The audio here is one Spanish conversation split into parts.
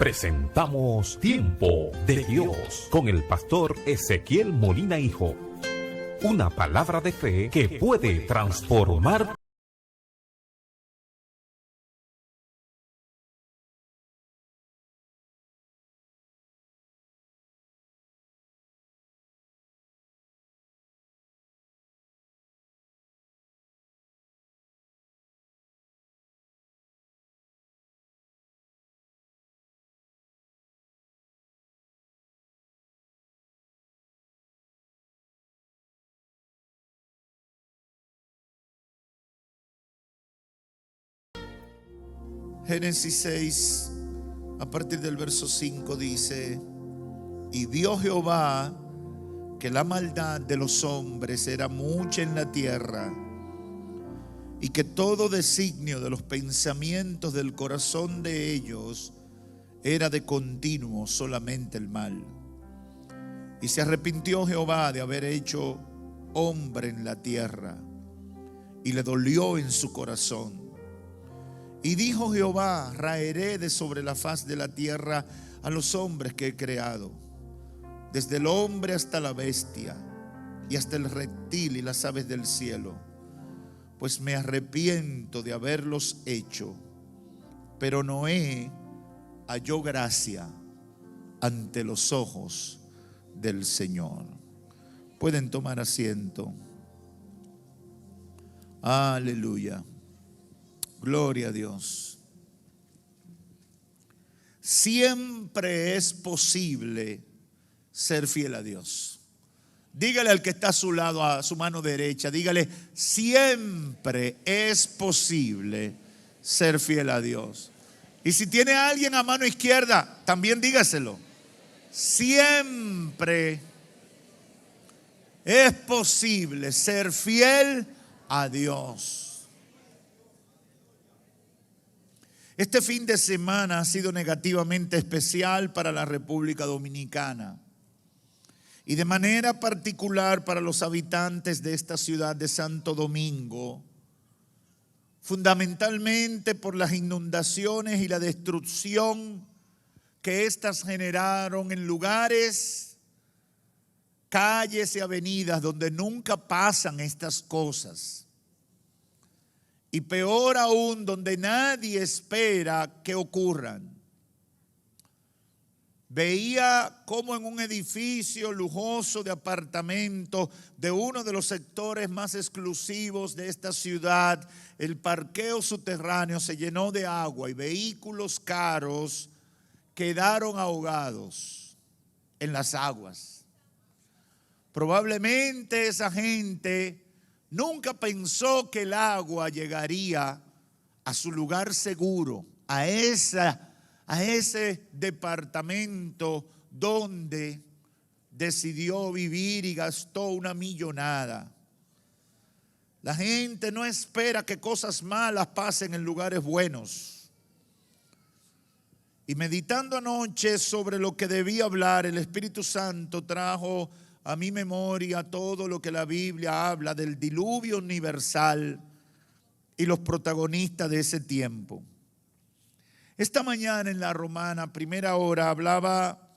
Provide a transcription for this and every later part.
presentamos Tiempo de Dios con el pastor Ezequiel Molina Hijo. Una palabra de fe que puede transformar. Génesis 6, a partir del verso 5 dice: y vio Jehová que la maldad de los hombres era mucha en la tierra, y que todo designio de los pensamientos del corazón de ellos era de continuo solamente el mal. Y se arrepintió Jehová de haber hecho hombre en la tierra, y le dolió en su corazón. Y dijo Jehová: raeré de sobre la faz de la tierra a los hombres que he creado, desde el hombre hasta la bestia, y hasta el reptil y las aves del cielo, pues me arrepiento de haberlos hecho. Pero Noé halló gracia ante los ojos del Señor. Pueden tomar asiento. Aleluya. Gloria a Dios. Siempre es posible ser fiel a Dios. Dígale al que está a su lado, a su mano derecha, dígale: siempre es posible ser fiel a Dios. Y si tiene a alguien a mano izquierda, también dígaselo: siempre es posible ser fiel a Dios. Este fin de semana ha sido negativamente especial para la República Dominicana y de manera particular para los habitantes de esta ciudad de Santo Domingo, fundamentalmente por las inundaciones y la destrucción que éstas generaron en lugares, calles y avenidas donde nunca pasan estas cosas. Y peor aún, donde nadie espera que ocurran. Veía cómo en un edificio lujoso de apartamentos de uno de los sectores más exclusivos de esta ciudad, el parqueo subterráneo se llenó de agua y vehículos caros quedaron ahogados en las aguas. Probablemente esa gente nunca pensó que el agua llegaría a su lugar seguro, a ese departamento donde decidió vivir y gastó una millonada. La gente no espera que cosas malas pasen en lugares buenos. Y meditando anoche sobre lo que debía hablar, el Espíritu Santo trajo a mi memoria todo lo que la Biblia habla del diluvio universal y los protagonistas de ese tiempo. Esta mañana en la Romana, primera hora, hablaba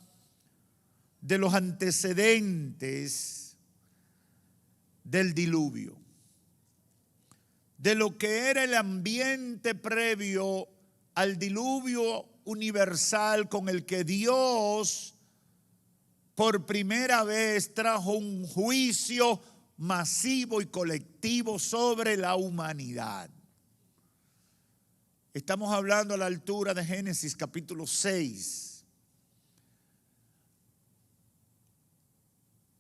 de los antecedentes del diluvio, de lo que era el ambiente previo al diluvio universal con el que Dios por primera vez trajo un juicio masivo y colectivo sobre la humanidad. Estamos hablando a la altura de Génesis capítulo 6.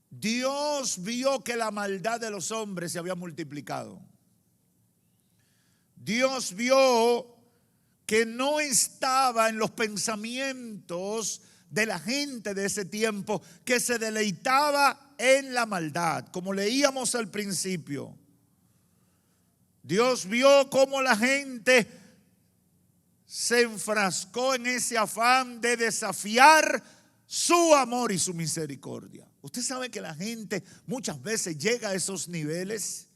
Dios vio que la maldad de los hombres se había multiplicado. Dios vio que no estaba en los pensamientos de la gente de ese tiempo, que se deleitaba en la maldad, como leíamos al principio. Dios vio cómo la gente se enfrascó en ese afán de desafiar su amor y su misericordia. Usted sabe que la gente muchas veces llega a esos niveles.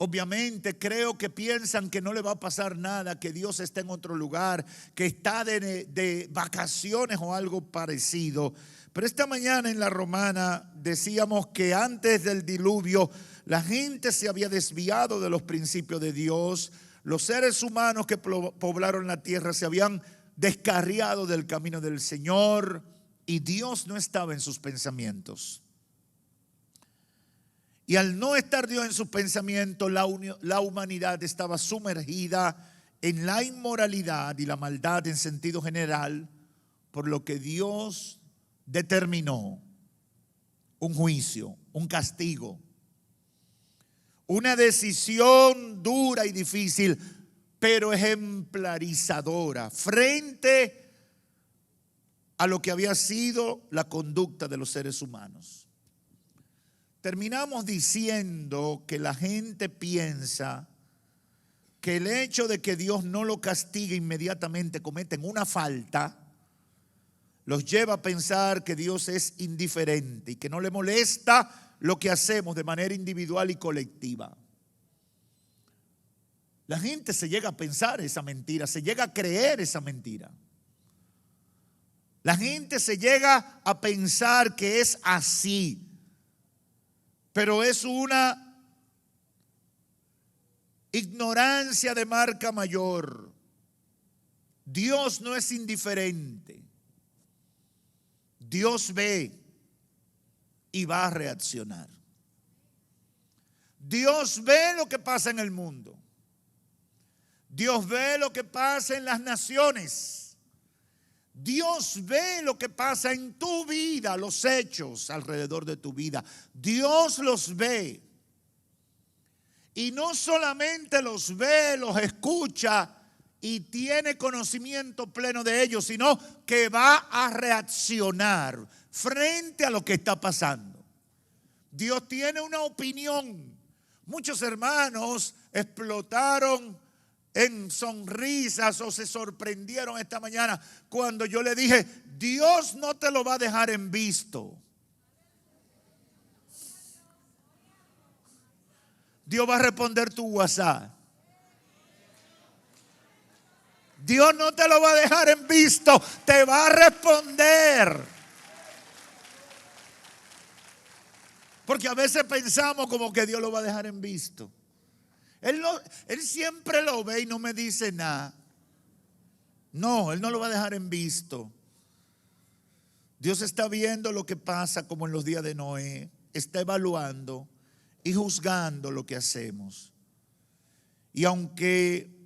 Obviamente creo que piensan que no le va a pasar nada, que Dios está en otro lugar, que está de vacaciones o algo parecido. Pero esta mañana en la Romana decíamos que antes del diluvio la gente se había desviado de los principios de Dios. Los seres humanos que poblaron la tierra se habían descarriado del camino del Señor y Dios no estaba en sus pensamientos. Y al no estar Dios en sus pensamientos, la humanidad estaba sumergida en la inmoralidad y la maldad en sentido general, por lo que Dios determinó un juicio, un castigo, una decisión dura y difícil, pero ejemplarizadora frente a lo que había sido la conducta de los seres humanos. Terminamos diciendo que la gente piensa que el hecho de que Dios no lo castigue inmediatamente, cometen una falta, los lleva a pensar que Dios es indiferente y que no le molesta lo que hacemos de manera individual y colectiva. La gente se llega a pensar esa mentira, se llega a creer esa mentira. La gente se llega a pensar que es así, pero es una ignorancia de marca mayor. Dios no es indiferente. Dios ve y va a reaccionar. Dios ve lo que pasa en el mundo. Dios ve lo que pasa en las naciones. Dios ve lo que pasa en tu vida, los hechos alrededor de tu vida. Dios los ve. Y no solamente los ve, los escucha y tiene conocimiento pleno de ellos, sino que va a reaccionar frente a lo que está pasando. Dios tiene una opinión. Muchos hermanos explotaron en sonrisas o se sorprendieron esta mañana cuando yo le dije: Dios no te lo va a dejar en visto. Dios va a responder tu WhatsApp. Dios no te lo va a dejar en visto, te va a responder. Porque a veces pensamos como que Dios lo va a dejar en visto. Él siempre lo ve y no me dice nada. No, Él no lo va a dejar en visto. Dios está viendo lo que pasa como en los días de Noé. Está evaluando y juzgando lo que hacemos. Y aunque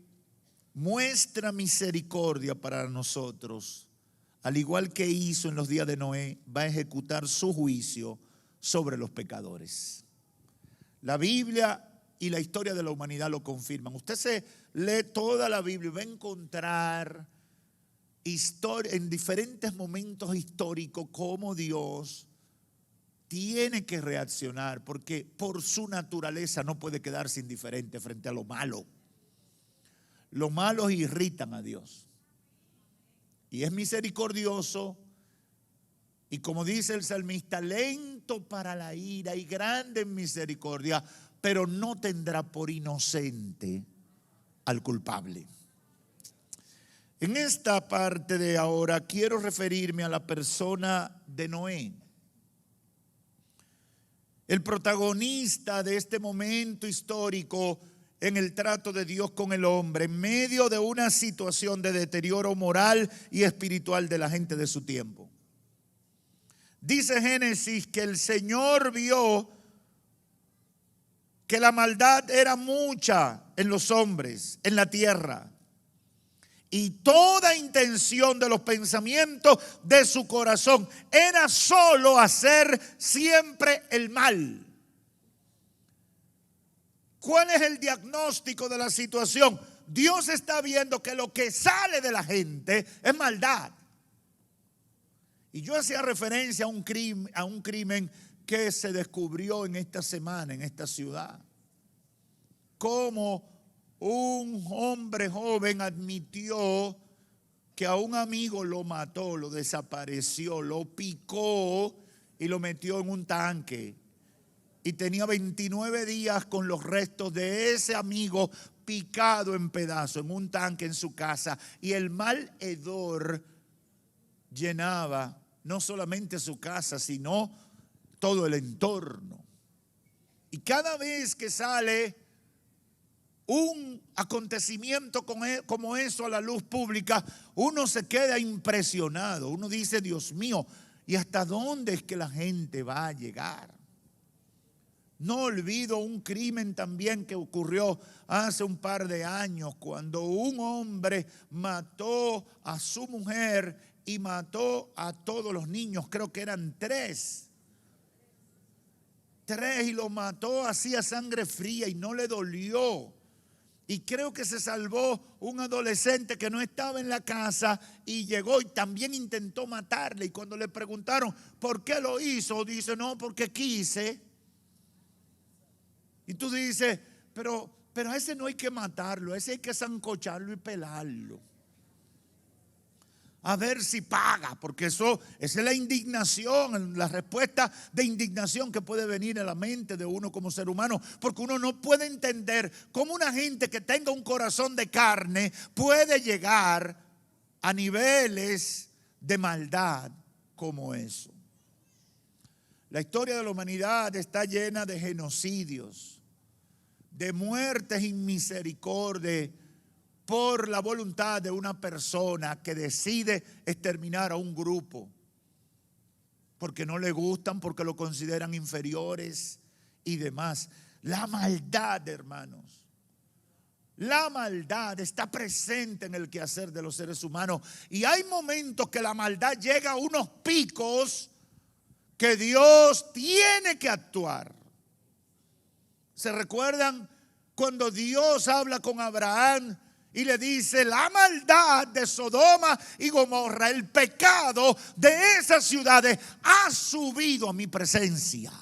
muestra misericordia para nosotros, al igual que hizo en los días de Noé, va a ejecutar su juicio sobre los pecadores. La Biblia y la historia de la humanidad lo confirman. Usted se lee toda la Biblia y va a encontrar en diferentes momentos históricos cómo Dios tiene que reaccionar, porque por su naturaleza no puede quedarse indiferente frente a lo malo. Los malos irritan a Dios. Y es misericordioso. Y como dice el salmista, lento para la ira y grande en misericordia, pero no tendrá por inocente al culpable. En esta parte de ahora quiero referirme a la persona de Noé. El protagonista de este momento histórico en el trato de Dios con el hombre, en medio de una situación de deterioro moral y espiritual de la gente de su tiempo. Dice Génesis que el Señor vio que la maldad era mucha en los hombres, en la tierra. Y toda intención de los pensamientos de su corazón era solo hacer siempre el mal. ¿Cuál es el diagnóstico de la situación? Dios está viendo que lo que sale de la gente es maldad. Y yo hacía referencia a un crimen que se descubrió en esta semana, en esta ciudad. Cómo un hombre joven admitió que a un amigo lo mató, lo desapareció, lo picó y lo metió en un tanque. y tenía 29 días con los restos de ese amigo picado en pedazos en un tanque en su casa, y el mal hedor llenaba no solamente su casa, sino todo el entorno. Y cada vez que sale un acontecimiento como eso a la luz pública, uno se queda impresionado. Uno dice, Dios mío, ¿y hasta dónde es que la gente va a llegar? No olvido un crimen también que ocurrió hace un par de años, cuando un hombre mató a su mujer y mató a todos los niños. Creo que eran tres, y lo mató así a sangre fría y no le dolió. Y creo que se salvó un adolescente que no estaba en la casa y llegó y también intentó matarle. Y cuando le preguntaron por qué lo hizo, dice, no, porque quise. Y tú dices, pero a ese no hay que matarlo, a ese hay que sancocharlo y pelarlo. A ver si paga, porque esa es la indignación, la respuesta de indignación que puede venir a la mente de uno como ser humano, porque uno no puede entender cómo una gente que tenga un corazón de carne puede llegar a niveles de maldad como eso. La historia de la humanidad está llena de genocidios, de muertes sin misericordia, por la voluntad de una persona que decide exterminar a un grupo, porque no le gustan, porque lo consideran inferiores y demás. La maldad, hermanos, la maldad está presente en el quehacer de los seres humanos, y hay momentos que la maldad llega a unos picos que Dios tiene que actuar. ¿Se recuerdan cuando Dios habla con Abraham y le dice, la maldad de Sodoma y Gomorra, el pecado de esas ciudades ha subido a mi presencia?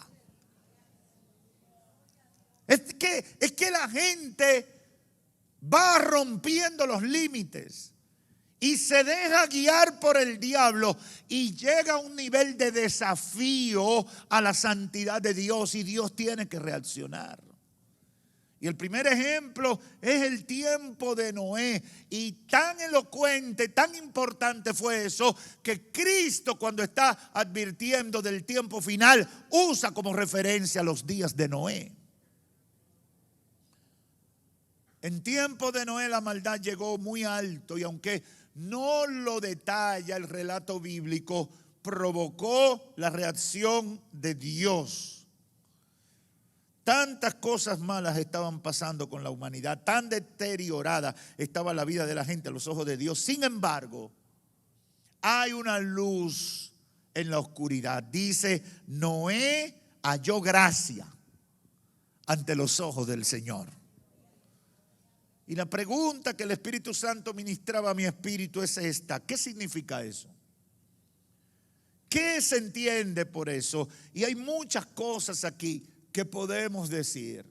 Es que la gente va rompiendo los límites y se deja guiar por el diablo y llega a un nivel de desafío a la santidad de Dios, y Dios tiene que reaccionar. Y el primer ejemplo es el tiempo de Noé. Y tan elocuente, tan importante fue eso, que Cristo, cuando está advirtiendo del tiempo final, usa como referencia los días de Noé. En tiempo de Noé la maldad llegó muy alto, y aunque no lo detalla el relato bíblico, provocó la reacción de Dios. Tantas cosas malas estaban pasando con la humanidad, tan deteriorada estaba la vida de la gente a los ojos de Dios. Sin embargo, hay una luz en la oscuridad. Dice, Noé halló gracia ante los ojos del Señor. Y la pregunta que el Espíritu Santo ministraba a mi espíritu es esta: ¿qué significa eso? ¿Qué se entiende por eso? Y hay muchas cosas aquí que podemos decir.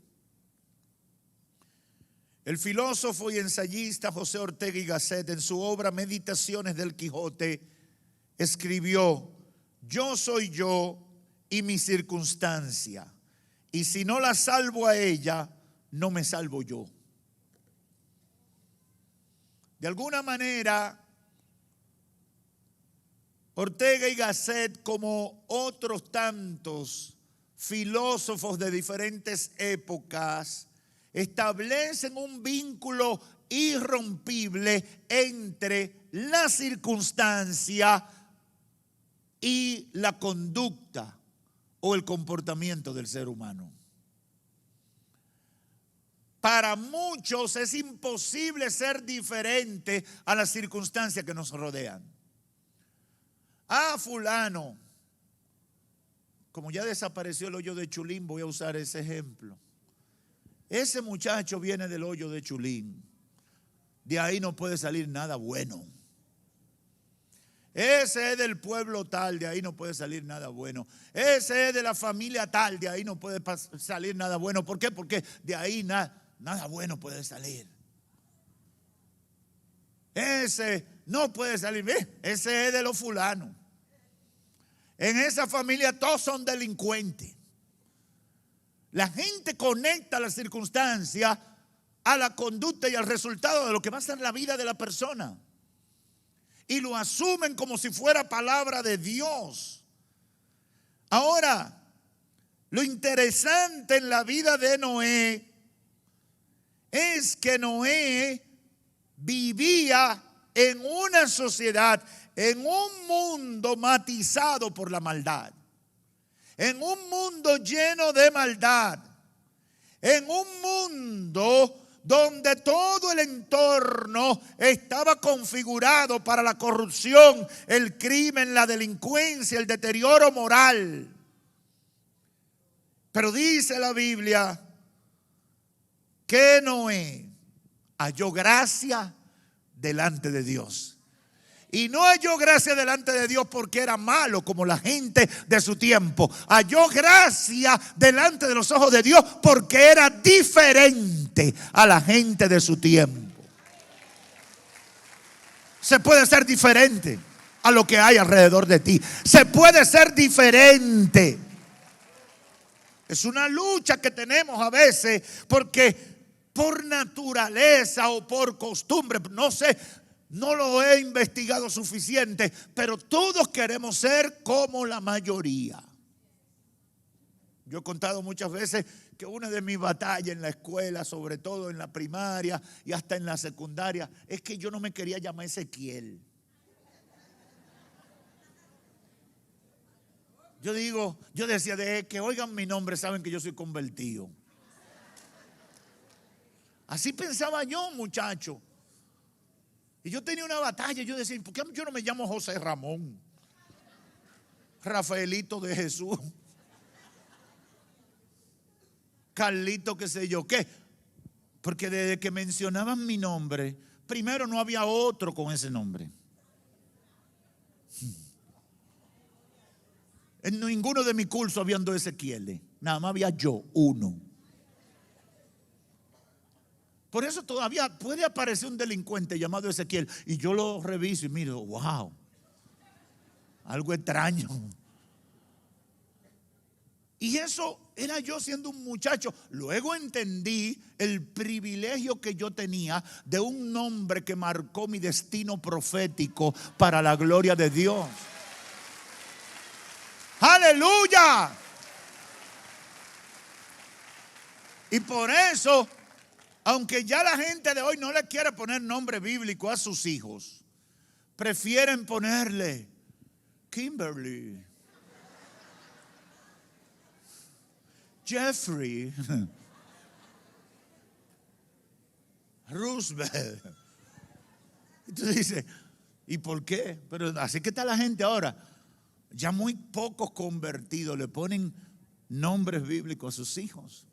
El filósofo y ensayista José Ortega y Gasset, en su obra Meditaciones del Quijote, escribió: yo soy yo y mi circunstancia, y si no la salvo a ella, no me salvo yo. De alguna manera, Ortega y Gasset, como otros tantos filósofos de diferentes épocas, establecen un vínculo irrompible entre la circunstancia y la conducta o el comportamiento del ser humano. Para muchos es imposible ser diferente a las circunstancias que nos rodean. Fulano, como ya desapareció el hoyo de Chulín, voy a usar ese ejemplo. Ese muchacho viene del hoyo de Chulín. De ahí no puede salir nada bueno. Ese es del pueblo tal, de ahí no puede salir nada bueno. Ese es de la familia tal, de ahí no puede salir nada bueno. ¿Por qué? Porque de ahí nada bueno puede salir. Ese no puede salir. Ese es de los fulanos. En esa familia todos son delincuentes. La gente conecta la circunstancia a la conducta y al resultado de lo que va a ser la vida de la persona. Y lo asumen como si fuera palabra de Dios. Ahora, lo interesante en la vida de Noé es que Noé vivía en una sociedad, en un mundo matizado por la maldad, en un mundo lleno de maldad, en un mundo donde todo el entorno estaba configurado para la corrupción, el crimen, la delincuencia, el deterioro moral. Pero dice la Biblia que Noé halló gracia delante de Dios. Y no halló gracia delante de Dios porque era malo como la gente de su tiempo. Halló gracia delante de los ojos de Dios porque era diferente a la gente de su tiempo. Se puede ser diferente a lo que hay alrededor de ti. Se puede ser diferente. Es una lucha que tenemos a veces porque por naturaleza o por costumbre, no sé, no lo he investigado suficiente, pero todos queremos ser como la mayoría. Yo he contado muchas veces que una de mis batallas en la escuela, sobre todo en la primaria y hasta en la secundaria, es que yo no me quería llamar Ezequiel. Yo decía, de que oigan mi nombre, saben que yo soy convertido. Así pensaba yo, muchacho. Y yo tenía una batalla, yo decía, ¿por qué yo no me llamo José Ramón? Rafaelito de Jesús. Carlito, qué sé yo, ¿qué? Porque desde que mencionaban mi nombre, primero no había otro con ese nombre. En ninguno de mis cursos habían dos Ezequieles, nada más había yo, uno. Por eso todavía puede aparecer un delincuente llamado Ezequiel y yo lo reviso y miro, wow, algo extraño. Y eso era yo siendo un muchacho. Luego entendí el privilegio que yo tenía de un nombre que marcó mi destino profético para la gloria de Dios. ¡Aleluya! Y por eso, aunque ya la gente de hoy no le quiere poner nombre bíblico a sus hijos, prefieren ponerle Kimberly, Jeffrey, Roosevelt. Entonces dice, ¿y por qué? Pero así que está la gente ahora. Ya muy pocos convertidos le ponen nombres bíblicos a sus hijos.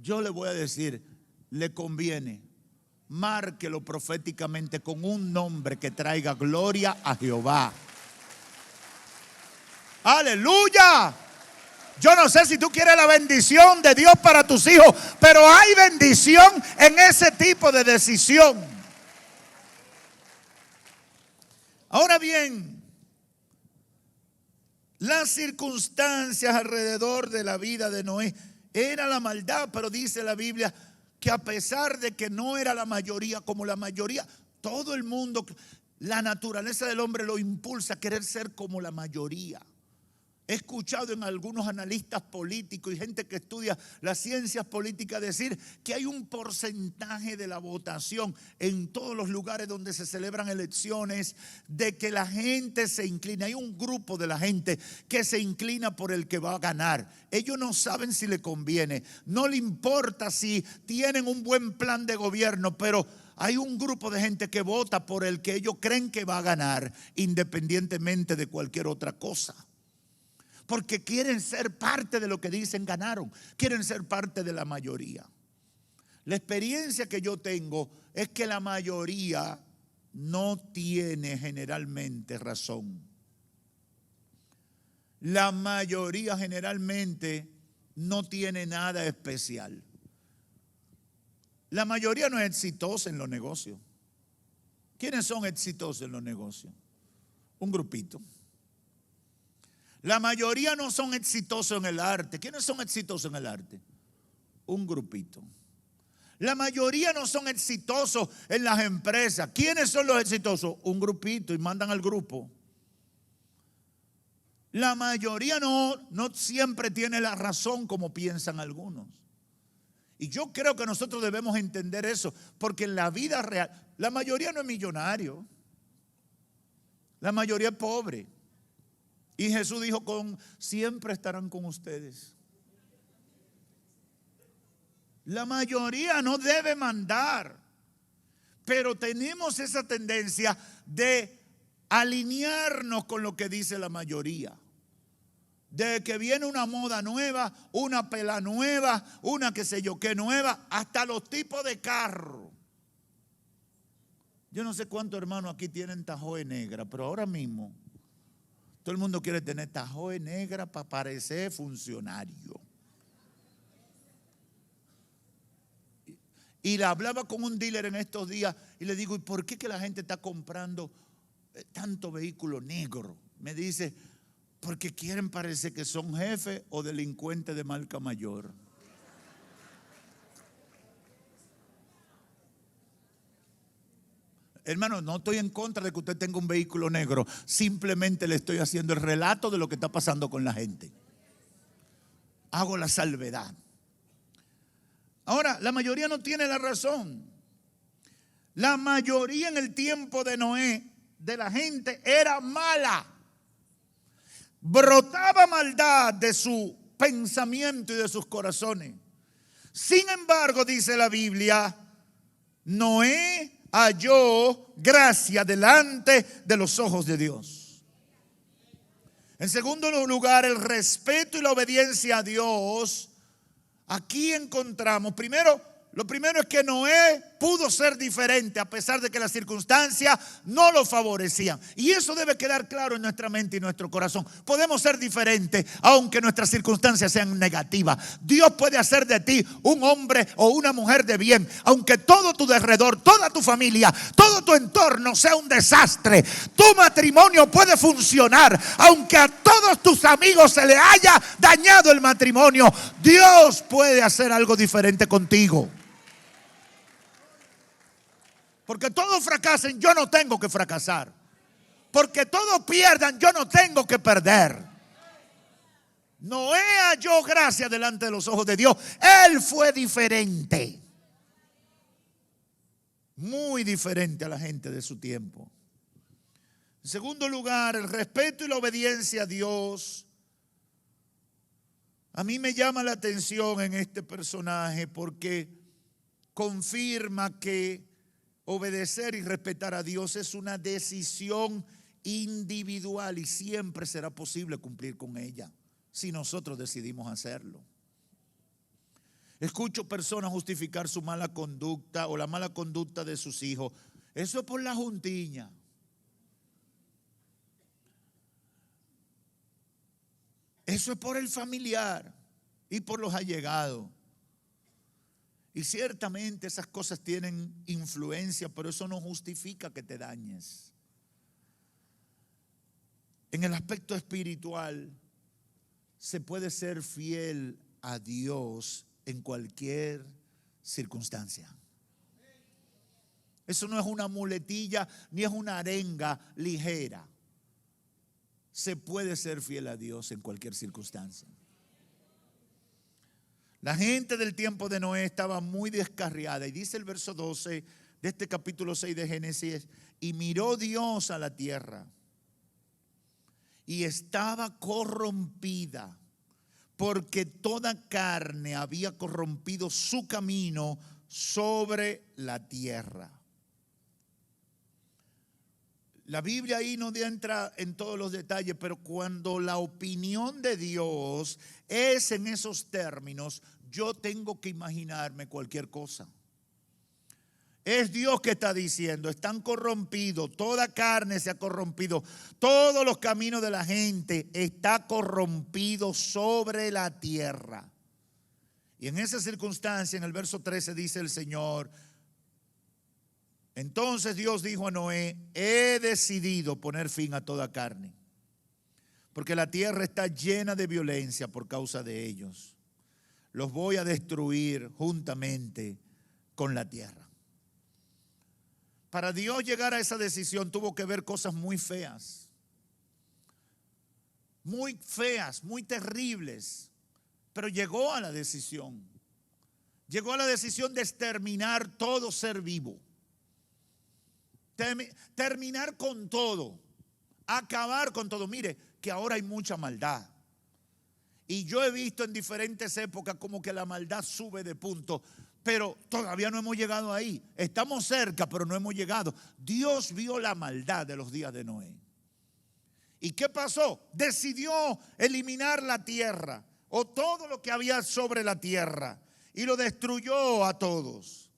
Yo le voy a decir, le conviene, márquelo proféticamente con un nombre que traiga gloria a Jehová. ¡Aleluya! Yo no sé si tú quieres la bendición de Dios para tus hijos, pero hay bendición en ese tipo de decisión. Ahora bien, las circunstancias alrededor de la vida de Noé era la maldad, pero dice la Biblia que a pesar de que no era la mayoría, como la mayoría, todo el mundo, la naturaleza del hombre lo impulsa a querer ser como la mayoría. He escuchado en algunos analistas políticos y gente que estudia las ciencias políticas decir que hay un porcentaje de la votación en todos los lugares donde se celebran elecciones de que la gente se inclina. Hay un grupo de la gente que se inclina por el que va a ganar. Ellos no saben si le conviene, no le importa si tienen un buen plan de gobierno, pero hay un grupo de gente que vota por el que ellos creen que va a ganar, independientemente de cualquier otra cosa. Porque quieren ser parte de lo que dicen ganaron. Quieren ser parte de la mayoría. La experiencia que yo tengo es que la mayoría no tiene generalmente razón. La mayoría generalmente no tiene nada especial. La mayoría no es exitosa en los negocios. ¿Quiénes son exitosos en los negocios? Un grupito. La mayoría no son exitosos en el arte. ¿Quiénes son exitosos en el arte? Un grupito. La mayoría no son exitosos en las empresas. ¿Quiénes son los exitosos? Un grupito, y mandan al grupo. La mayoría no siempre tiene la razón como piensan algunos. Y yo creo que nosotros debemos entender eso, porque en la vida real, la mayoría no es millonario. La mayoría es pobre. Y Jesús dijo, siempre estarán con ustedes. La mayoría no debe mandar, pero tenemos esa tendencia de alinearnos con lo que dice la mayoría. De que viene una moda nueva, una pela nueva, una qué sé yo qué nueva, hasta los tipos de carro. Yo no sé cuántos hermanos aquí tienen Tahoe negra, pero ahora mismo todo el mundo quiere tener Tahoe negra para parecer funcionario. Y le hablaba con un dealer en estos días y le digo, ¿y por qué que la gente está comprando tanto vehículo negro? Me dice, porque quieren parecer que son jefes o delincuentes de marca mayor. Hermano, no estoy en contra de que usted tenga un vehículo negro. Simplemente le estoy haciendo el relato de lo que está pasando con la gente. Hago la salvedad. Ahora, la mayoría no tiene la razón. La mayoría en el tiempo de Noé, de la gente, era mala. Brotaba maldad de su pensamiento y de sus corazones. Sin embargo, dice la Biblia, Noé halló gracia delante de los ojos de Dios. En segundo lugar, el respeto y la obediencia a Dios. Aquí encontramos, lo primero es que Noé pudo ser diferente a pesar de que las circunstancias no lo favorecían. Y eso debe quedar claro en nuestra mente y nuestro corazón. Podemos ser diferentes aunque nuestras circunstancias sean negativas. Dios puede hacer de ti un hombre o una mujer de bien, aunque todo tu derredor, toda tu familia, todo tu entorno sea un desastre. Tu matrimonio puede funcionar aunque a todos tus amigos se le haya dañado el matrimonio. Dios puede hacer algo diferente contigo. Porque todos fracasen, yo no tengo que fracasar. Porque todos pierdan, yo no tengo que perder. Noé halló gracia delante de los ojos de Dios. Él fue diferente. Muy diferente a la gente de su tiempo. En segundo lugar, el respeto y la obediencia a Dios. A mí me llama la atención en este personaje porque confirma que obedecer y respetar a Dios es una decisión individual y siempre será posible cumplir con ella si nosotros decidimos hacerlo. Escucho personas justificar su mala conducta o la mala conducta de sus hijos. Eso es por la juntiña. Eso es por el familiar y por los allegados. Y ciertamente esas cosas tienen influencia, pero eso no justifica que te dañes. En el aspecto espiritual, se puede ser fiel a Dios en cualquier circunstancia. Eso no es una muletilla ni es una arenga ligera. Se puede ser fiel a Dios en cualquier circunstancia. La gente del tiempo de Noé estaba muy descarriada. Y dice el verso 12 de este capítulo 6 de Génesis: y miró Dios a la tierra, y estaba corrompida, porque toda carne había corrompido su camino sobre la tierra. La Biblia ahí no entra en todos los detalles, pero cuando la opinión de Dios es en esos términos, yo tengo que imaginarme cualquier cosa. Es Dios que está diciendo, están corrompidos, toda carne se ha corrompido, todos los caminos de la gente está corrompido sobre la tierra. Y en esa circunstancia, en el verso 13 dice el Señor: entonces Dios dijo a Noé: he decidido poner fin a toda carne, porque la tierra está llena de violencia por causa de ellos. Los voy a destruir juntamente con la tierra. Para Dios llegar a esa decisión tuvo que ver cosas muy feas, muy terribles, pero llegó a la decisión. Llegó a la decisión de exterminar todo ser vivo. Terminar con todo, acabar con todo. Mire que ahora hay mucha maldad. Y yo he visto en diferentes épocas como que la maldad sube de punto, pero todavía no hemos llegado ahí. Estamos cerca, pero no hemos llegado. Dios vio la maldad de los días de Noé. ¿Y qué pasó? Decidió eliminar la tierra o todo lo que había sobre la tierra y lo destruyó a todos.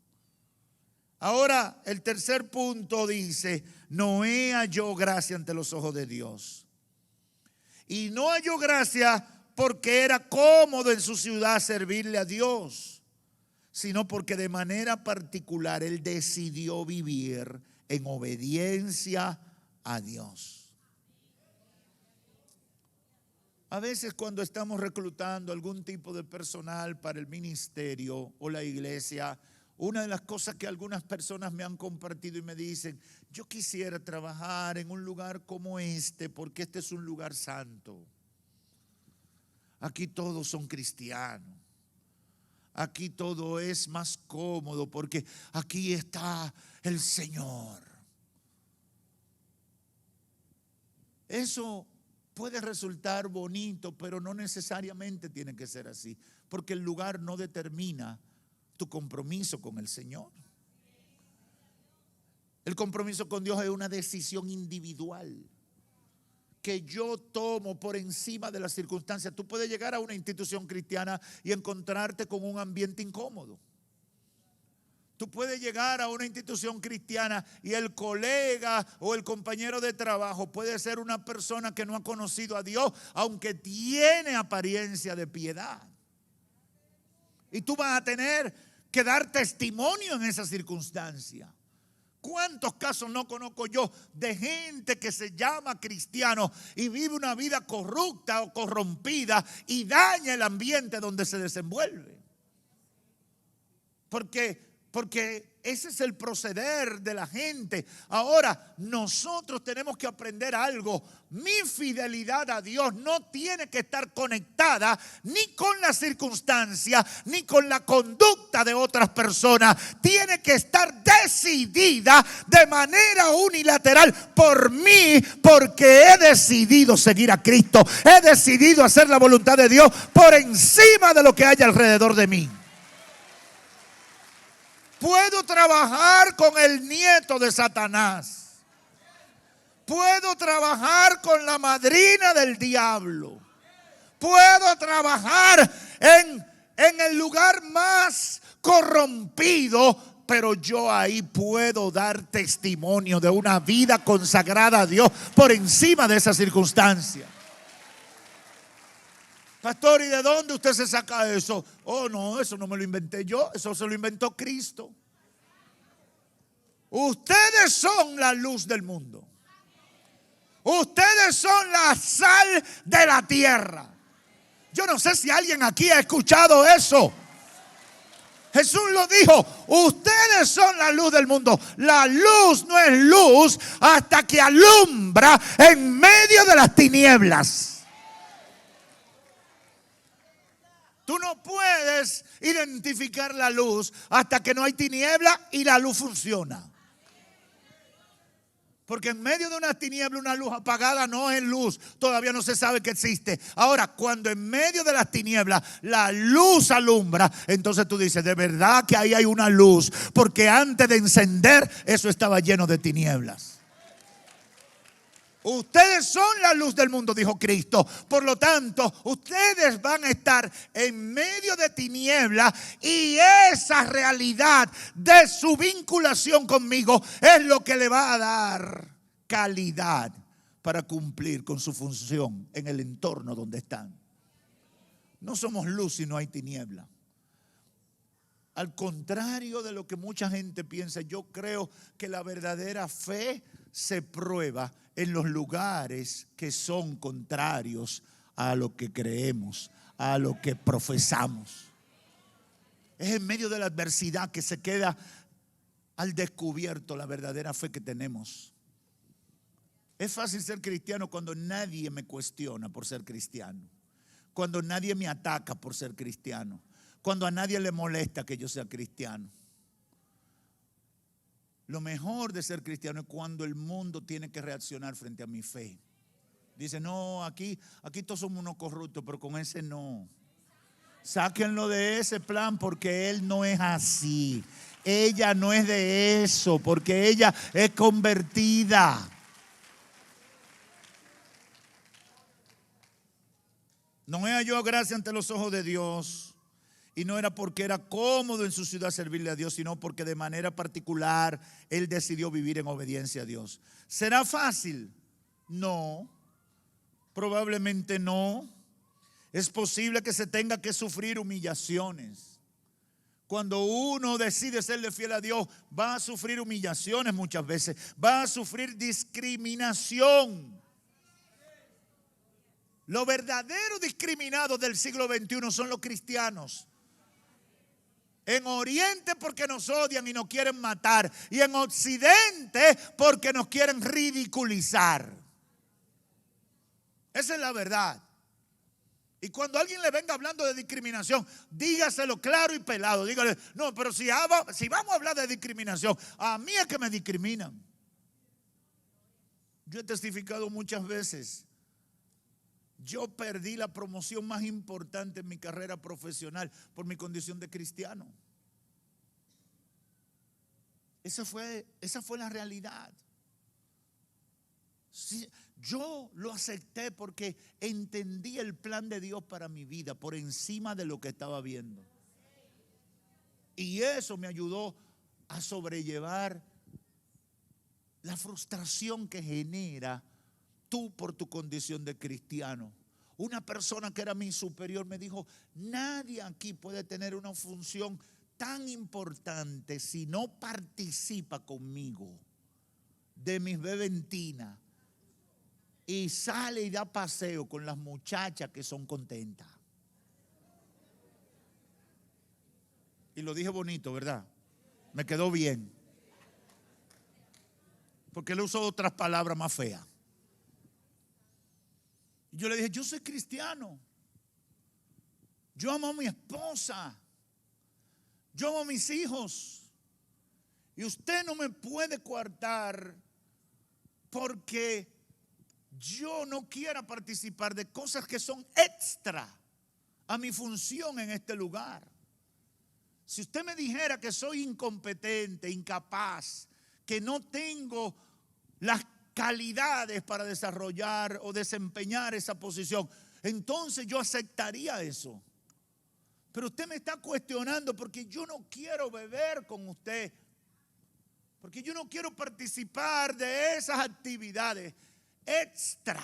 Ahora el tercer punto dice: Noé halló gracia ante los ojos de Dios. Y no halló gracia porque era cómodo en su ciudad servirle a Dios, sino porque de manera particular él decidió vivir en obediencia a Dios. A veces cuando estamos reclutando algún tipo de personal para el ministerio o la iglesia, una de las cosas que algunas personas me han compartido y me dicen: yo quisiera trabajar en un lugar como este porque este es un lugar santo. Aquí todos son cristianos. Aquí todo es más cómodo porque aquí está el Señor. Eso puede resultar bonito, pero no necesariamente tiene que ser así, porque el lugar no determina tu compromiso con el Señor. El compromiso con Dios es una decisión individual que yo tomo por encima de las circunstancias. Tú puedes llegar a una institución cristiana y encontrarte con un ambiente incómodo. Tú puedes llegar a una institución cristiana y el colega o el compañero de trabajo puede ser una persona que no ha conocido a Dios, aunque tiene apariencia de piedad. Y tú vas a tener que dar testimonio en esa circunstancia. ¿Cuántos casos no conozco yo de gente que se llama cristiano y vive una vida corrupta o corrompida y daña el ambiente donde se desenvuelve? Porque ese es el proceder de la gente. Ahora, nosotros tenemos que aprender algo. Mi fidelidad a Dios no tiene que estar conectada ni con la circunstancia, ni con la conducta de otras personas. Tiene que estar decidida de manera unilateral por mí, porque he decidido seguir a Cristo. He decidido hacer la voluntad de Dios por encima de lo que haya alrededor de mí. Puedo trabajar con el nieto de Satanás. Puedo trabajar con la madrina del diablo. Puedo trabajar en el lugar más corrompido, pero yo ahí puedo dar testimonio de una vida consagrada a Dios por encima de esa circunstancia. Pastor, ¿y de dónde usted se saca eso? Oh, no, eso no me lo inventé yo, eso se lo inventó Cristo. Ustedes son la luz del mundo. Ustedes son la sal de la tierra. Yo no sé si alguien aquí ha escuchado eso. Jesús lo dijo: ustedes son la luz del mundo. La luz no es luz hasta que alumbra en medio de las tinieblas. Tú no puedes identificar la luz hasta que no hay tiniebla y la luz funciona. Porque en medio de una tiniebla, una luz apagada no es luz. Todavía no se sabe que existe. Ahora, cuando en medio de las tinieblas la luz alumbra, entonces tú dices: de verdad que ahí hay una luz. Porque antes de encender, eso estaba lleno de tinieblas. Ustedes son la luz del mundo, dijo Cristo. Por lo tanto, ustedes van a estar en medio de tinieblas, y esa realidad de su vinculación conmigo es lo que le va a dar calidad para cumplir con su función en el entorno donde están. No somos luz si no hay tiniebla. Al contrario de lo que mucha gente piensa, yo creo que la verdadera fe se prueba en los lugares que son contrarios a lo que creemos, a lo que profesamos. Es en medio de la adversidad que se queda al descubierto la verdadera fe que tenemos. Es fácil ser cristiano cuando nadie me cuestiona por ser cristiano, cuando nadie me ataca por ser cristiano, cuando a nadie le molesta que yo sea cristiano. Lo mejor de ser cristiano es cuando el mundo tiene que reaccionar frente a mi fe. Dice, no, aquí todos somos unos corruptos, pero con ese no. Sáquenlo de ese plan porque él no es así. Ella no es de eso porque ella es convertida. Noé halló gracia ante los ojos de Dios y no era porque era cómodo en su ciudad servirle a Dios, sino porque de manera particular él decidió vivir en obediencia a Dios. ¿Será fácil? No, probablemente no. Es posible que se tenga que sufrir humillaciones. Cuando uno decide serle fiel a Dios, va a sufrir humillaciones muchas veces, va a sufrir discriminación. Los verdaderos discriminados del siglo XXI son los cristianos. En Oriente porque nos odian y nos quieren matar, y en Occidente porque nos quieren ridiculizar. Esa es la verdad. Y cuando alguien le venga hablando de discriminación, dígaselo claro y pelado. Dígale, no, pero si vamos a hablar de discriminación, a mí es que me discriminan. Yo he testificado muchas veces. Yo perdí la promoción más importante en mi carrera profesional por mi condición de cristiano. Esa fue la realidad. Sí, yo lo acepté porque entendí el plan de Dios para mi vida por encima de lo que estaba viendo. Y eso me ayudó a sobrellevar la frustración que genera tú por tu condición de cristiano. Una persona que era mi superior me dijo, nadie aquí puede tener una función tan importante si no participa conmigo de mis bebentinas y sale y da paseo con las muchachas que son contentas. Y lo dije bonito, ¿verdad? Me quedó bien. Porque él usó otras palabras más feas. Y yo le dije, yo soy cristiano. Yo amo a mi esposa. Yo amo a mis hijos. Y usted no me puede coartar porque yo no quiera participar de cosas que son extra a mi función en este lugar. Si usted me dijera que soy incompetente, incapaz, que no tengo las calidades para desarrollar o desempeñar esa posición, entonces yo aceptaría eso. Pero usted me está cuestionando porque yo no quiero beber con usted, porque yo no quiero participar de esas actividades extra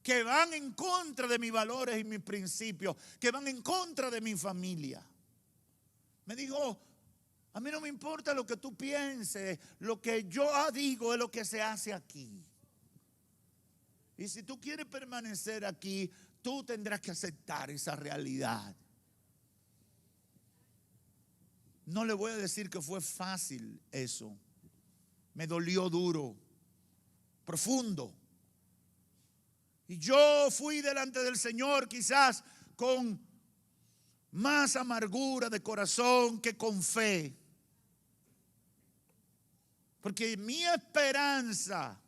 que van en contra de mis valores y mis principios, que van en contra de mi familia. Me dijo, a mí no me importa lo que tú pienses, lo que yo digo es lo que se hace aquí. Y si tú quieres permanecer aquí, tú tendrás que aceptar esa realidad. No le voy a decir que fue fácil eso. Me dolió duro, profundo. Y yo fui delante del Señor quizás con más amargura de corazón que con fe. Porque mi esperanza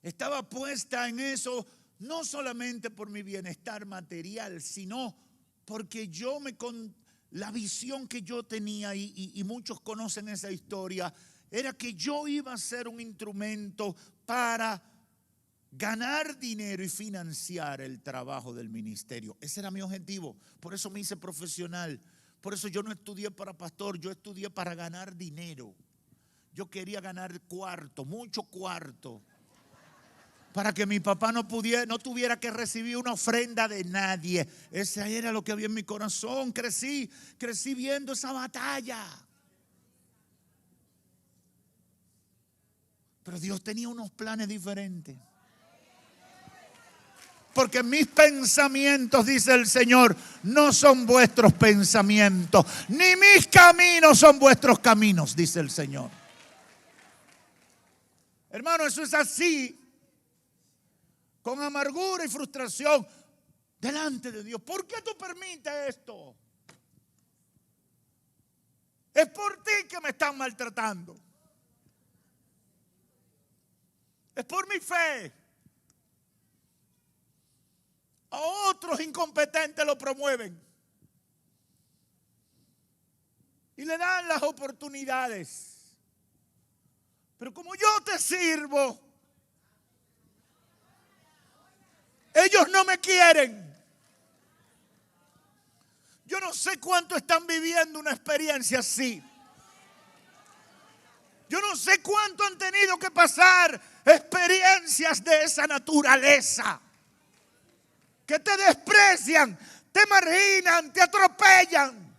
estaba puesta en eso, no solamente por mi bienestar material, sino porque la visión que yo tenía, y muchos conocen esa historia, era que yo iba a ser un instrumento para ganar dinero y financiar el trabajo del ministerio. Ese era mi objetivo. Por eso me hice profesional. Por eso yo no estudié para pastor, yo estudié para ganar dinero. Yo quería ganar cuarto, mucho cuarto, para que mi papá no tuviera que recibir una ofrenda de nadie. Ese era lo que había en mi corazón. Crecí viendo esa batalla. Pero Dios tenía unos planes diferentes. Porque mis pensamientos, dice el Señor, no son vuestros pensamientos, ni mis caminos son vuestros caminos, dice el Señor. Hermano, eso es así, con amargura y frustración delante de Dios. ¿Por qué tú permites esto? Es por ti que me están maltratando. Es por mi fe. A otros incompetentes lo promueven y le dan las oportunidades. Pero como yo te sirvo, ellos no me quieren. Yo no sé cuánto están viviendo una experiencia así. Yo no sé cuánto han tenido que pasar experiencias de esa naturaleza. Que te desprecian, te marginan, te atropellan,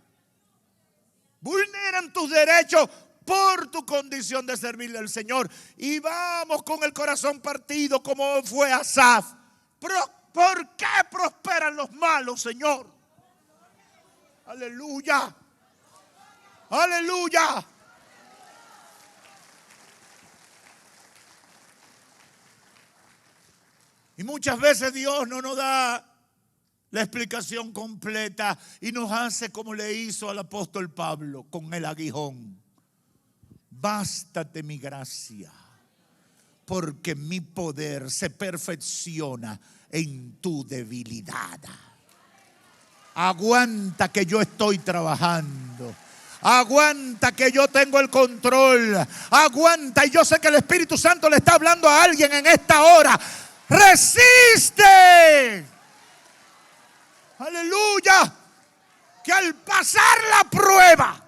vulneran tus derechos por tu condición de servirle al Señor. Y vamos con el corazón partido como fue Asaf. ¿Por qué prosperan los malos, Señor? Aleluya, aleluya. Y muchas veces Dios no nos da la explicación completa y nos hace como le hizo al apóstol Pablo con el aguijón. Bástate mi gracia, porque mi poder se perfecciona en tu debilidad. Aguanta que yo estoy trabajando. Aguanta que yo tengo el control. Aguanta, y yo sé que el Espíritu Santo le está hablando a alguien en esta hora. Resiste. Aleluya. Que al pasar la prueba,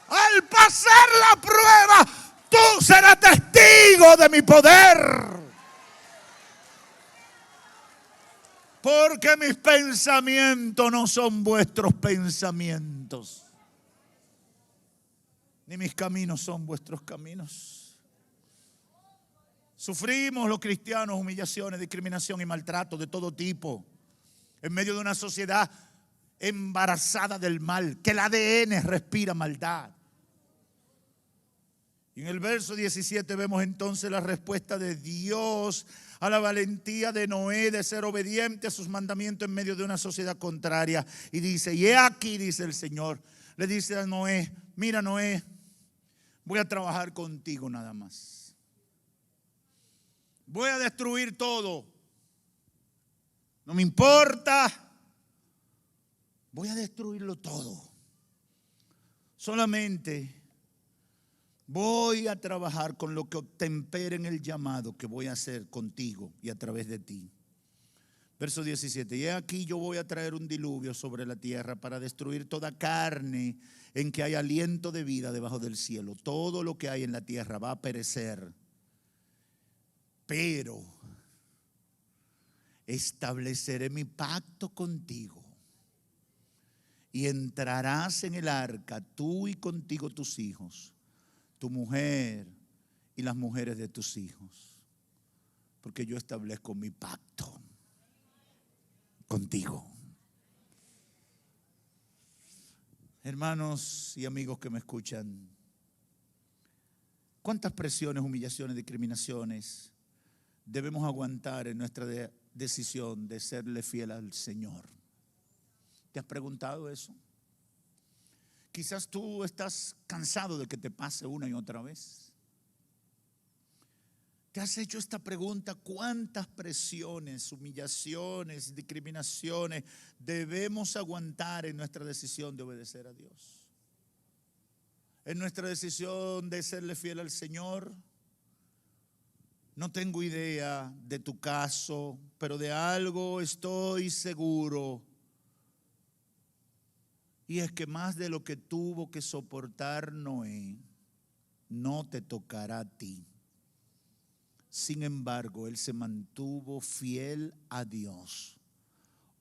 al pasar la prueba, tú serás testigo de mi poder. Porque mis pensamientos no son vuestros pensamientos, ni mis caminos son vuestros caminos. Sufrimos los cristianos humillaciones, discriminación y maltrato de todo tipo en medio de una sociedad embarazada del mal, que el ADN respira maldad. Y en el verso 17 vemos entonces la respuesta de Dios a la valentía de Noé de ser obediente a sus mandamientos en medio de una sociedad contraria. Y dice, y he aquí, dice el Señor, le dice a Noé, mira Noé, voy a trabajar contigo nada más. Voy a destruir todo. No me importa. Voy a destruirlo todo. Solamente voy a trabajar con lo que obtempere en el llamado que voy a hacer contigo y a través de ti. Verso 17. Y aquí yo voy a traer un diluvio sobre la tierra para destruir toda carne en que hay aliento de vida debajo del cielo. Todo lo que hay en la tierra va a perecer. Pero estableceré mi pacto contigo. Y entrarás en el arca, tú y contigo tus hijos, tu mujer y las mujeres de tus hijos. Porque yo establezco mi pacto contigo. Hermanos y amigos que me escuchan, ¿cuántas presiones, humillaciones, discriminaciones debemos aguantar en nuestra decisión de serle fiel al Señor? ¿Te has preguntado eso? Quizás tú estás cansado de que te pase una y otra vez. ¿Te has hecho esta pregunta? ¿Cuántas presiones, humillaciones, discriminaciones debemos aguantar en nuestra decisión de obedecer a Dios? En nuestra decisión de serle fiel al Señor. No tengo idea de tu caso, pero de algo estoy seguro. Y es que más de lo que tuvo que soportar Noé, no te tocará a ti. Sin embargo, él se mantuvo fiel a Dios,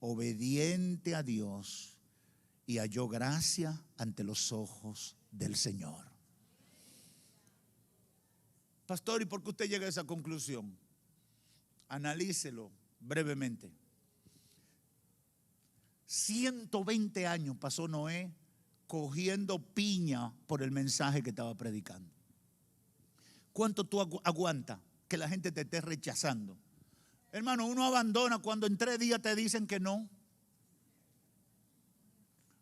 obediente a Dios, y halló gracia ante los ojos del Señor. Pastor, ¿y por qué usted llega a esa conclusión? Analícelo brevemente. 120 años pasó Noé cogiendo piña por el mensaje que estaba predicando. ¿Cuánto tú aguantas que la gente te esté rechazando? Hermano, uno abandona cuando en 3 días te dicen que no.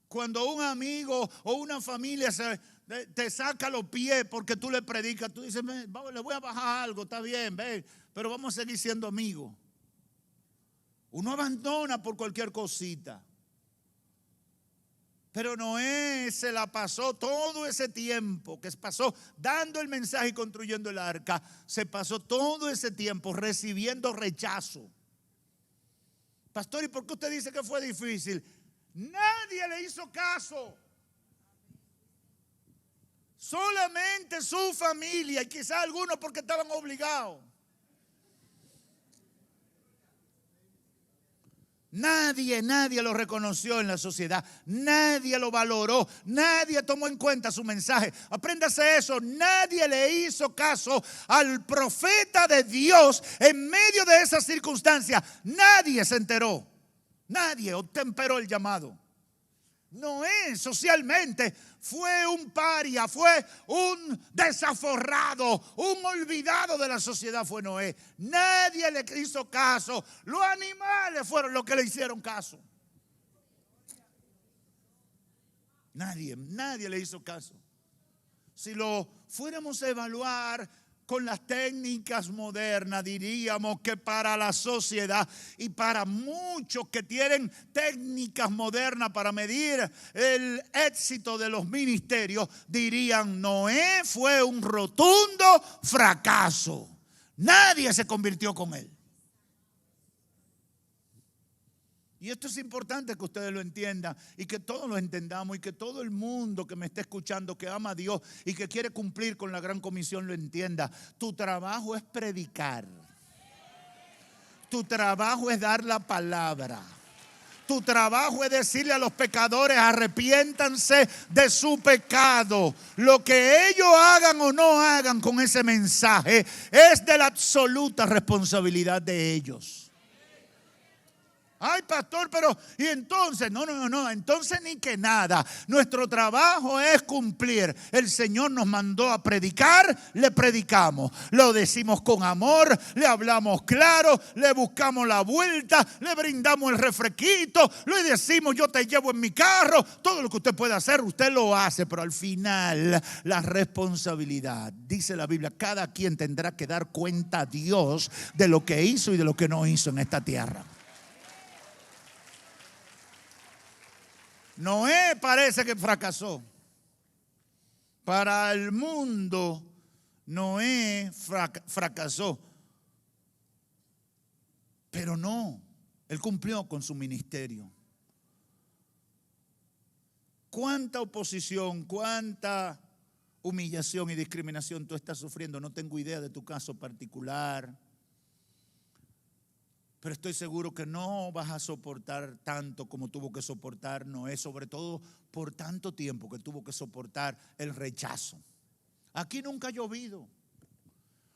Cuando un amigo o una familia te saca los pies porque tú le predicas, tú dices, le voy a bajar algo, está bien, ven, pero vamos a seguir siendo amigos. Uno abandona por cualquier cosita. Pero Noé se la pasó todo ese tiempo que pasó dando el mensaje y construyendo el arca. Se pasó todo ese tiempo recibiendo rechazo. Pastor, ¿y por qué usted dice que fue difícil? Nadie le hizo caso. Solamente su familia y quizás algunos porque estaban obligados. Nadie lo reconoció en la sociedad. Nadie lo valoró. Nadie tomó en cuenta su mensaje. Apréndase eso. Nadie le hizo caso al profeta de Dios en medio de esas circunstancias. Nadie se enteró. Nadie obtemperó el llamado. Noé socialmente fue un paria, fue un desaforrado, un olvidado de la sociedad fue Noé. Nadie le hizo caso. Los animales fueron los que le hicieron caso. Nadie le hizo caso. Si lo fuéramos a evaluar con las técnicas modernas, diríamos que para la sociedad y para muchos que tienen técnicas modernas para medir el éxito de los ministerios, dirían: Noé fue un rotundo fracaso. Nadie se convirtió con él. Y esto es importante que ustedes lo entiendan y que todos lo entendamos y que todo el mundo que me esté escuchando, que ama a Dios y que quiere cumplir con la gran comisión, lo entienda. Tu trabajo es predicar. Tu trabajo es dar la palabra. Tu trabajo es decirle a los pecadores: arrepiéntanse de su pecado. Lo que ellos hagan o no hagan con ese mensaje es de la absoluta responsabilidad de ellos. Ay, pastor, pero y entonces, no, entonces ni que nada. Nuestro trabajo es cumplir. El Señor nos mandó a predicar, le predicamos. Lo decimos con amor, le hablamos claro, le buscamos la vuelta, le brindamos el refresquito, le decimos: yo te llevo en mi carro. Todo lo que usted puede hacer, usted lo hace, pero al final la responsabilidad, dice la Biblia, cada quien tendrá que dar cuenta a Dios de lo que hizo y de lo que no hizo en esta tierra. Noé parece que fracasó. Para el mundo, Noé fracasó. Pero no, él cumplió con su ministerio. ¿Cuánta oposición, cuánta humillación y discriminación tú estás sufriendo? No tengo idea de tu caso particular. Pero estoy seguro que no vas a soportar tanto como tuvo que soportar Noé, sobre todo por tanto tiempo que tuvo que soportar el rechazo. Aquí nunca ha llovido.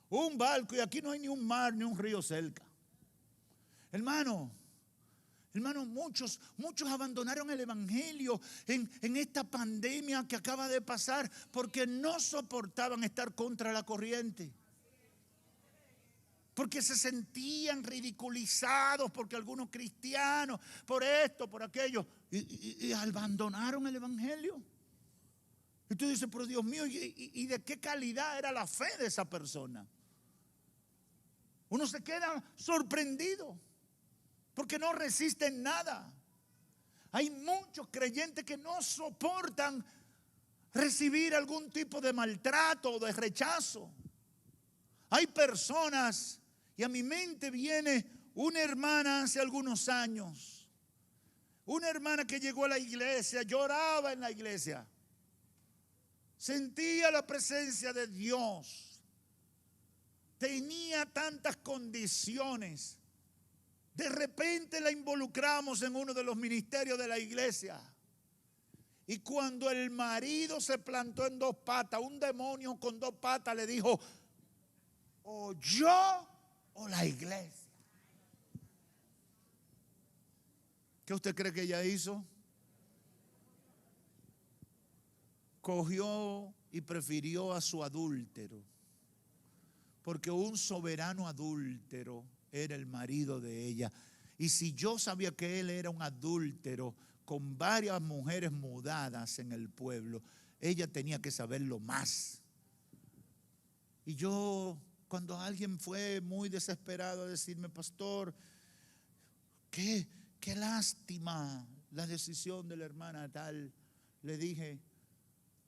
Un barco y aquí no hay ni un mar ni un río cerca. Hermano, muchos abandonaron el evangelio en esta pandemia que acaba de pasar porque no soportaban estar contra la corriente. Porque se sentían ridiculizados porque algunos cristianos, por esto, por aquello, y abandonaron el evangelio. Y tú dices: pero Dios mío, ¿y de qué calidad era la fe de esa persona? Uno se queda sorprendido porque no resisten nada. Hay muchos creyentes que no soportan recibir algún tipo de maltrato o de rechazo. Hay personas, y a mi mente viene una hermana hace algunos años. Una hermana que llegó a la iglesia, lloraba en la iglesia. Sentía la presencia de Dios. Tenía tantas condiciones. De repente la involucramos en uno de los ministerios de la iglesia. Y cuando el marido se plantó en dos patas, un demonio con dos patas le dijo, o yo o la iglesia. ¿Qué usted cree que ella hizo? Cogió y prefirió a su adúltero, porque un soberano adúltero era el marido de ella. Y si yo sabía que él era un adúltero con varias mujeres mudadas en el pueblo, ella tenía que saberlo más. Y yo, cuando alguien fue muy desesperado a decirme, pastor, qué lástima la decisión de la hermana tal, le dije,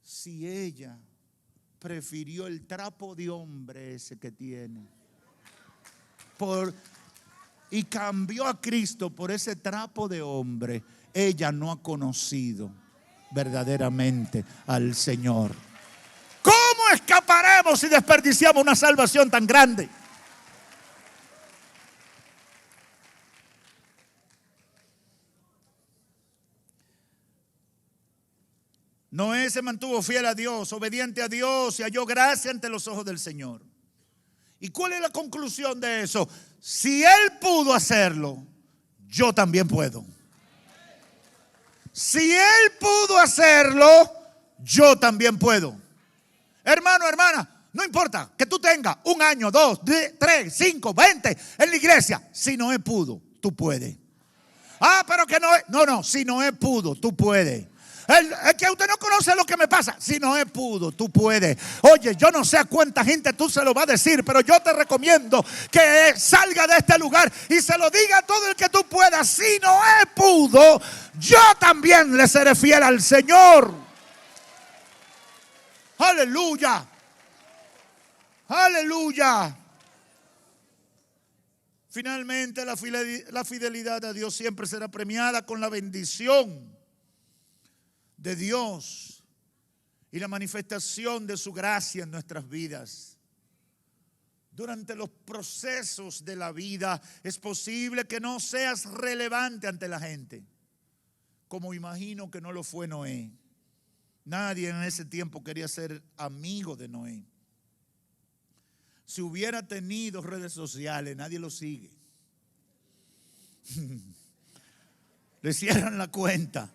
si ella prefirió el trapo de hombre ese que tiene y cambió a Cristo por ese trapo de hombre, ella no ha conocido verdaderamente al Señor. ¿Cómo escaparemos si desperdiciamos una salvación tan grande? Noé se mantuvo fiel a Dios, obediente a Dios y halló gracia ante los ojos del Señor. ¿Y cuál es la conclusión de eso? Si Él pudo hacerlo, yo también puedo. Si Él pudo hacerlo, yo también puedo. Hermano, hermana, no importa que tú tengas 1 año, 2, 3, 5, 20 en la iglesia. Si Noé pudo, tú puedes. Pero que no, si Noé pudo, tú puedes. Es que usted no conoce lo que me pasa. Si Noé pudo, tú puedes. Oye, yo no sé a cuánta gente tú se lo vas a decir, pero yo te recomiendo que salga de este lugar y se lo diga a todo el que tú puedas. Si Noé pudo, yo también le seré fiel al Señor. Aleluya. Aleluya. Finalmente, la fidelidad a Dios siempre será premiada con la bendición de Dios y la manifestación de su gracia en nuestras vidas. Durante los procesos de la vida es posible que no seas relevante ante la gente, como imagino que no lo fue Noé. Nadie en ese tiempo quería ser amigo de Noé. Si hubiera tenido redes sociales, nadie lo sigue. Le cierran la cuenta.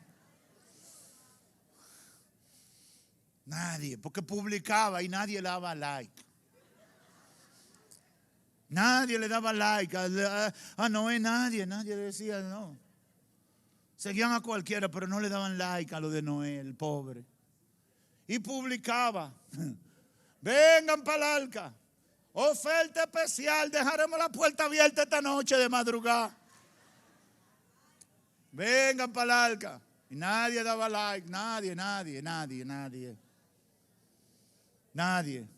Nadie, porque publicaba y nadie le daba like. Nadie le daba like a Noé, nadie decía no. Seguían a cualquiera, pero no le daban like a lo de Noé, el pobre. Y publicaba, vengan para el arca, oferta especial, dejaremos la puerta abierta esta noche de madrugada. Vengan para el arca. Y nadie daba like, nadie. Nadie.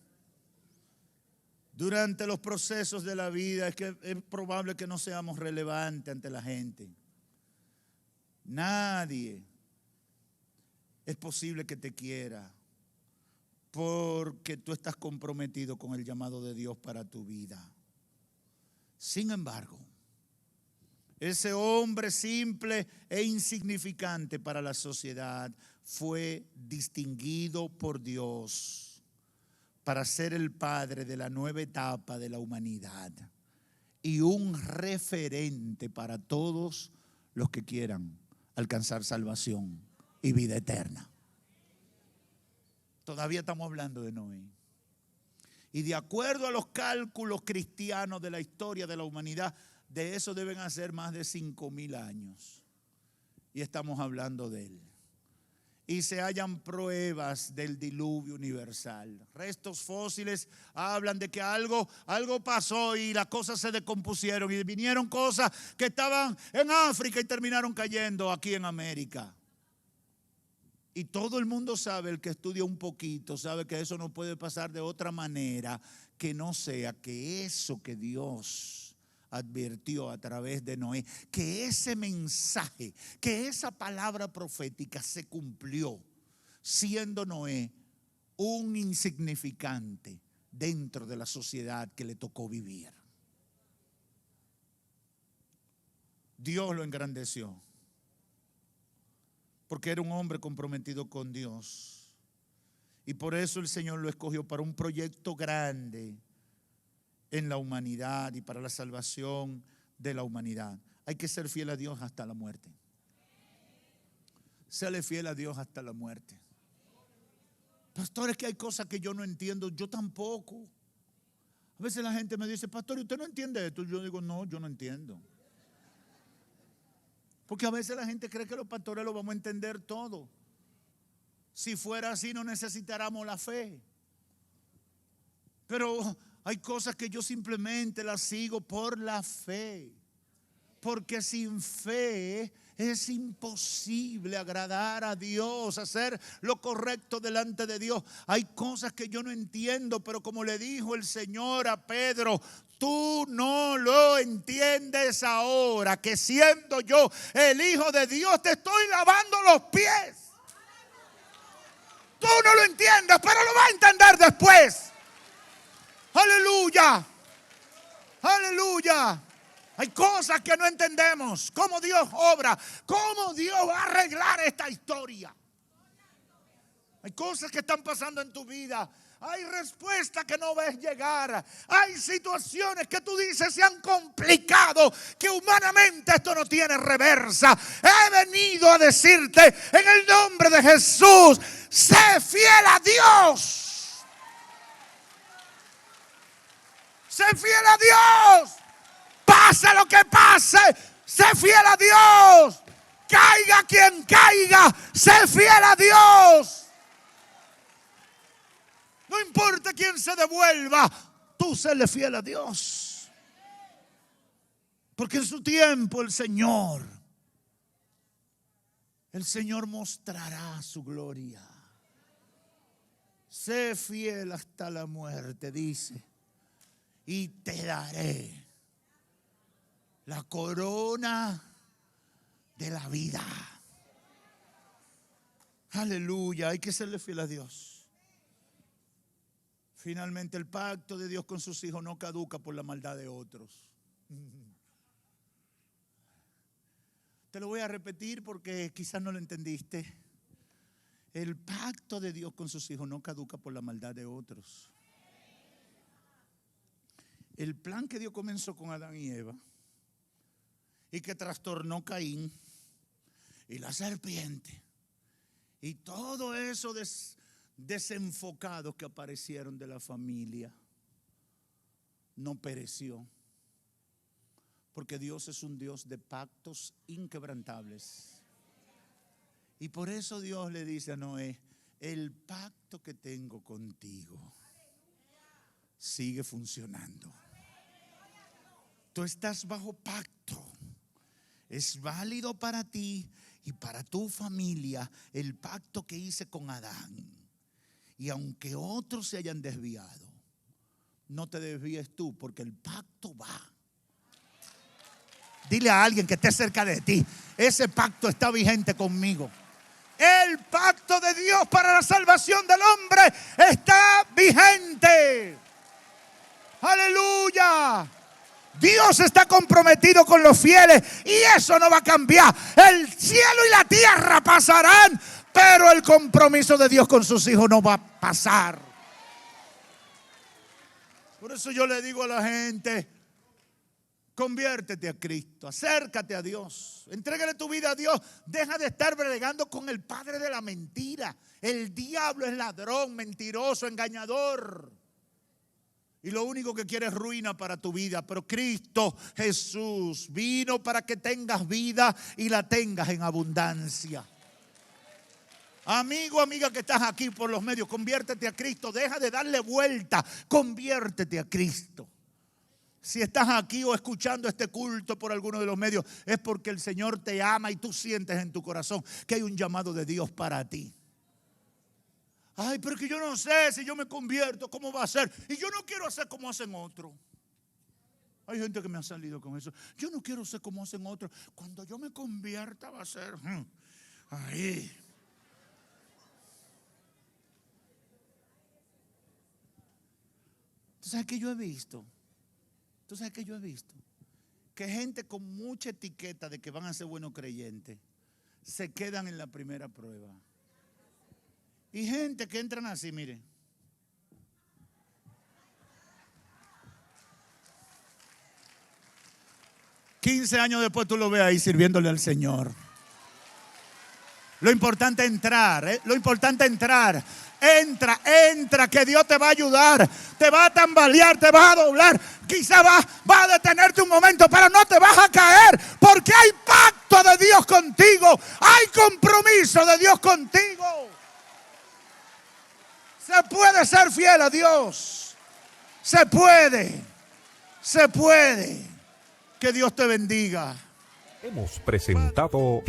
Durante los procesos de la vida es probable que no seamos relevantes ante la gente. Nadie es posible que te quiera porque tú estás comprometido con el llamado de Dios para tu vida. Sin embargo, ese hombre simple e insignificante para la sociedad fue distinguido por Dios para ser el padre de la nueva etapa de la humanidad y un referente para todos los que quieran alcanzar salvación y vida eterna. Todavía estamos hablando de Noé. Y de acuerdo a los cálculos cristianos de la historia de la humanidad, de eso deben hacer más de 5,000 años. Y estamos hablando de él. Y se hallan pruebas del diluvio universal. Restos fósiles hablan de que algo pasó y las cosas se descompusieron y vinieron cosas que estaban en África y terminaron cayendo aquí en América. Y todo el mundo sabe, el que estudia un poquito, sabe que eso no puede pasar de otra manera que no sea que eso que Dios advirtió a través de Noé, que ese mensaje, que esa palabra profética se cumplió, siendo Noé un insignificante dentro de la sociedad que le tocó vivir. Dios lo engrandeció. porque era un hombre comprometido con Dios. Y por eso el Señor lo escogió para un proyecto grande en la humanidad y para la salvación de la humanidad. Hay que ser fiel a Dios hasta la muerte. Séle fiel a Dios hasta la muerte. Pastor, es que hay cosas que yo no entiendo, yo tampoco. A veces la gente me dice, pastor, ¿usted no entiende esto? Yo digo, no, yo no entiendo. Porque a veces la gente cree que los pastores lo vamos a entender todo. Si fuera así, no necesitáramos la fe. Pero hay cosas que yo simplemente las sigo por la fe. Porque sin fe es imposible agradar a Dios, hacer lo correcto delante de Dios. Hay cosas que yo no entiendo, pero como le dijo el Señor a Pedro, tú no lo entiendes ahora, que siendo yo el Hijo de Dios te estoy lavando los pies. Tú no lo entiendes, pero lo vas a entender después. Aleluya, aleluya. Hay cosas que no entendemos, cómo Dios obra, cómo Dios va a arreglar esta historia. Hay cosas que están pasando en tu vida, hay respuestas que no ves llegar, hay situaciones que tú dices se han complicado, que humanamente esto no tiene reversa. He venido a decirte en el nombre de Jesús, sé fiel a Dios. Sé fiel a Dios. Pase lo que pase, sé fiel a Dios. Caiga quien caiga, sé fiel a Dios. No importa quién se devuelva, tú séle fiel a Dios. Porque en su tiempo el Señor mostrará su gloria. Sé fiel hasta la muerte, dice, y te daré la corona de la vida. Aleluya, hay que serle fiel a Dios. Finalmente el pacto de Dios con sus hijos no caduca por la maldad de otros. Te lo voy a repetir porque quizás no lo entendiste. El pacto de Dios con sus hijos no caduca por la maldad de otros. El plan que Dios comenzó con Adán y Eva y que trastornó Caín y la serpiente y todo eso desenfocados que aparecieron de la familia no pereció, porque Dios es un Dios de pactos inquebrantables. Y por eso Dios le dice a Noé, el pacto que tengo contigo sigue funcionando. Tú estás bajo pacto. Es válido para ti y para tu familia el pacto que hice con Adán. Y aunque otros se hayan desviado, no te desvíes tú, porque el pacto va. Dile a alguien que esté cerca de ti, ese pacto está vigente conmigo. El pacto de Dios para la salvación del hombre está vigente. Aleluya. Dios está comprometido con los fieles y eso no va a cambiar. El cielo y la tierra pasarán, pero el compromiso de Dios con sus hijos no va a pasar. Por eso yo le digo a la gente, conviértete a Cristo, acércate a Dios, entrégale tu vida a Dios, deja de estar bregando con el padre de la mentira. El diablo es ladrón, mentiroso, engañador. Y lo único que quiere es ruina para tu vida. Pero Cristo Jesús vino para que tengas vida y la tengas en abundancia. Amigo, amiga que estás aquí por los medios, conviértete a Cristo. Deja de darle vuelta, conviértete a Cristo. Si estás aquí o escuchando este culto por alguno de los medios, es porque el Señor te ama y tú sientes en tu corazón que hay un llamado de Dios para ti. Ay, pero que yo no sé si yo me convierto, ¿cómo va a ser? Y yo no quiero hacer como hacen otros. Hay gente que me ha salido con eso. Yo no quiero ser como hacen otros. Cuando yo me convierta va a ser ahí. ¿Tú sabes qué yo he visto? Que gente con mucha etiqueta de que van a ser buenos creyentes se quedan en la primera prueba. Y gente que entran así, mire. $15 años después tú lo ves ahí sirviéndole al Señor. Lo importante es entrar, lo importante es entrar. Entra, que Dios te va a ayudar. Te va a tambalear, te va a doblar. Quizá va a detenerte un momento, pero no te vas a caer. Porque hay pacto de Dios contigo. Hay compromiso de Dios contigo. Se puede ser fiel a Dios. Se puede. Que Dios te bendiga. Hemos presentado